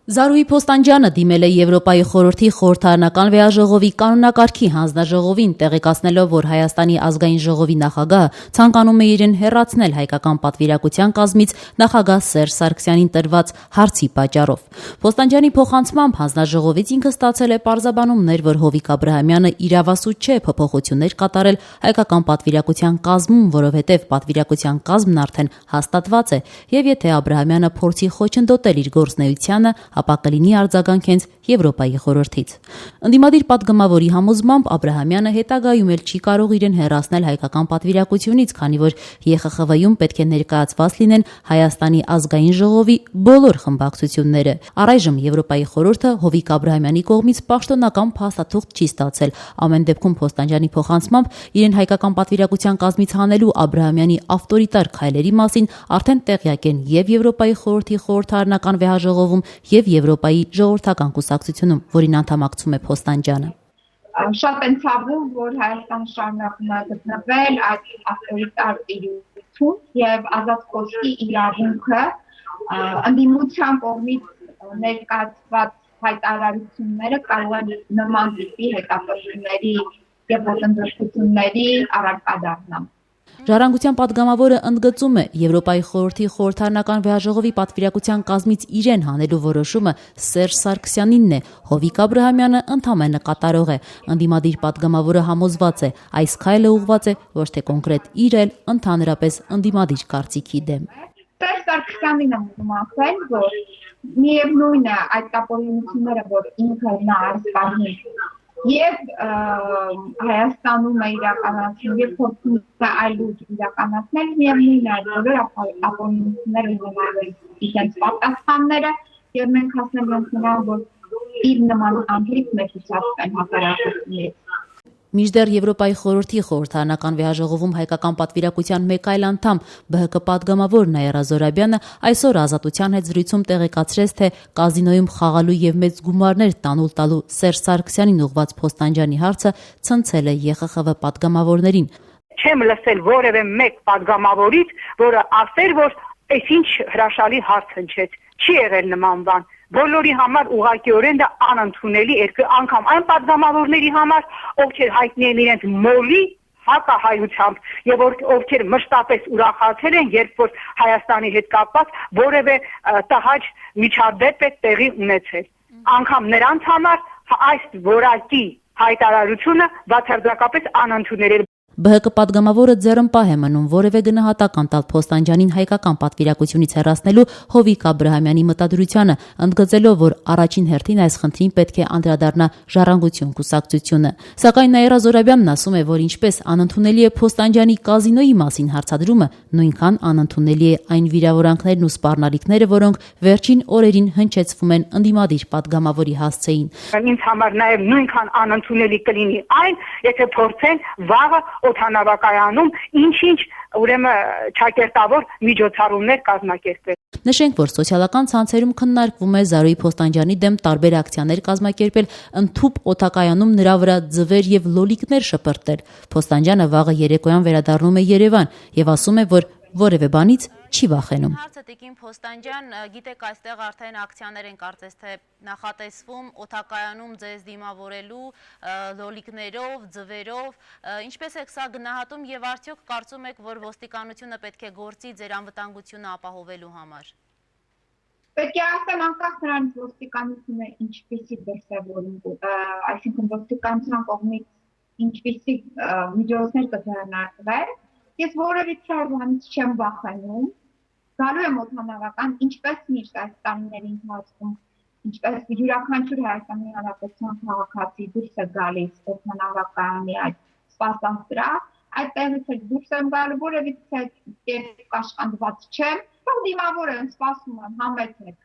Զարուհի Փոստանջյանը դիմել է Եվրոպայի խորհրդի խորհրդարանական վեաժողովի կանոնակարգի հանձնաժողովին, տեղեկացնելով, որ Հայաստանի ազգային ժողովի նախագահը ցանկանում է իրեն հեռացնել հայկական պատվիրակության կազմից նախագահ Սերժ Սարգսյանին տրված հարցի պատճառով։ Փոստանջյանի փոխանցմամբ հանձնաժողովից ինքը ստացել է պարզաբանումներ, որ Հովիկ Աբրահամյանը իրավասու չէ փոփոխություններ կատարել հայկական պատվիրակության կազմում, որովհետև պատվիրակության կազմն արդեն հաստատված է, եւ եթե Աբրահամյանը փորձի խոչընդոտել իր գործունեությանը, ապա կլինի արձագանք հենց Եվրոպայի խորհրդից։ Ընդդիմադիր պատգամավորի համոզմամբ Աբրահամյանը հետագայում էլ չի կարող իրեն հեռացնել հայկական պատվիրակությունից, քանի որ ԵԽԽՎ-ում պետք է ներկայացված լինեն Հայաստանի ազգային ժողովի բոլոր խմբակցությունները։ Առայժմ Եվրոպայի խորհուրդը Հովիկ Աբրահամյանի կողմից պաշտոնական փաստաթուղթ չի ստացել։ Ամեն դեպքում Փոստանջյանի փոխանցմամբ իրեն հայկական պատվիրակության կազմից հանելու Աբրահամյանի ավտորիտար քայլերի մասին արդեն տեղյակ են եւ Եվրոպայի խորհրդի խորհրդարանական վեաժողովում եւ Եվրոպայի ժողովրդական կուսակցությունում, որին անդամակցում է Փոստանջյանը։ Շատ են ցավում, որ Հայաստանը շարունակում է գտնվել այդ ավտորիտար տիրույթում եւ ազատ խոսքի իրավունքը ընդդիմության կողմից ներկայացված հայտարարությունները կարող են նման տիպի հետապնդումների եւ ոտնձգությունների առարկա դառնալ։ Ժառանգության պատգամավորը ընդգծում է, Եվրոպայի խորհրդի խորհրդարանական վեաժողովի պատվիրակության կազմից իրեն հանելու որոշումը Սերժ Սարգսյանինն է, Հովիկ Աբրահամյանը ընդամենը կատարող է։ Ընդդիմադիր պատգամավորը համոզված է, այս քայլը ուղղված է ոչ թե կոնկրետ իր, այլ ընդհանրապես ընդդիմադիր կարծիքի դեմ։ Սերժ Սարգսյանին եմ ուզում ասել, որ միևնույն է այդ տապորությունները, որ ինքը նա այս բանի եւ Հայաստանում է իրականացնում եւ փորձում է այլ ուժ իրականացնել, միևնույն է, բոլոր ապօրինությունները ունենալու իրենց պատասխանները եւ մենք հասնել ենք նրան, որ իր նման անդրիկ մեծացնեն հակառակությունից։ Մինչդեռ Եվրոպայի խորհրդի խորհրդարանական վեաժողովում հայկական պատվիրակության մեկ այլ անդամ ԲՀԿ պատգամավոր Նաիրա Զոհրաբյանը այսօր Ազատության հետ զրույցում տեղեկացրեց, թե կազինոյում խաղալու եւ մեծ գումարներ տանուլ տալու Սերժ Սարգսյանին ուղղված Փոստանջյանի հարցը ցնցել է ԵԽԽՎ պատգամավորներին։ Չեմ լսել որևէ մեկ պատգամավորից, որը ասեր, որ այսինչ հրաշալի հարց հնչեց։ Չի եղել նման բան։ Բոլորի համար ուղղակիորեն դա անընդունելի էր, անգամ այն պատգամավորների համար, ովքեր հայտնի են իրենց մոլի հակահայությամբ եւ ովքեր մշտապես ուրախացել են, երբ որ Հայաստանի հետ կապված որևէ տհաճ միջադեպ է տեղի ունեցել։ Անգամ նրանց համար այս որակի հայտարարությունը բացարձակապես անընդունելի է։ ԲՀԿ պատգամավորը ձեռնպահ է մնում որևէ գնահատական տալ Փոստանջյանին հայկական պատվիրակությունից հեռացնելու Հովիկ Աբրահամյանի մտադրությանը, ընդգծելով, որ առաջին հերթին այս խնդրին պետք է անդրադառնա Ժառանգություն կուսակցությունը։ Սակայն Նաիրա Զոհրաբյանն ասում է, որ ինչպես անընդունելի է Փոստանջյանի կազինոյի մասին հարցադրումը, նույնքան անընդունելի է այն վիրավորանքներն ու սպառնալիքները, որոնք վերջին օրերին հնչեցվում են ընդդիմադիր պատգամավորի հասցեին։ Ինձ համար նաև նույնքան անընդունելի կլինի այն, եթե փորձեն վաղը օդանավակայանում ինչ-ինչ ուրեմն ճակերտավոր միջոցառումներ կազմակերպել։ Նշենք, որ սոցիալական ցանցերում քննարկվում է Զարուհի Փոստանջյանի դեմ տարբեր ակցիաներ կազմակերպել, ընդհուպ օդակայանում նրա վրա ձվեր եւ լոլիկներ շպրտել։ Փոստանջյանը վաղը երեկոյան վերադառնում է Երևան եւ ասում է, որ որևէ բանից չի վախենում։ Հարցը Տիկին Փոստանջյան, գիտեք, այստեղ արդեն ակցիաներ են կարծես թե նախատեսվում օդակայանում ձեզ դիմավորելու լոլիկներով, ձվերով, ինչպես եք սա գնահատում եւ արդյոք կարծում եք, որ ոստիկանությունը պետք է գործի ձեր անվտանգությունը ապահովելու համար։ Պետք է ասեմ, անկախ նրանից ոստիկանությունը ինչպիսի դրսևորում, այսինքն ոստիկանության կողմից ինչպիսի միջոցներ կձեռնարկվեն, ես որևիցե բանից չեմ վախենում, գալու եմ օդանավական, ինչպես միշտ այս տարիների ընթացքում, ինչպես յուրաքանչյուր Հայաստանի Հանրապետության քաղաքացի դուրս է գալիս օդանավակայանի այդ սպասասրահ, այդտեղից էլ դուրս եմ գալու, որևիցե կերպ կաշկանդված չեմ, դիմավոր եմ, սպասում եմ, համեցեք։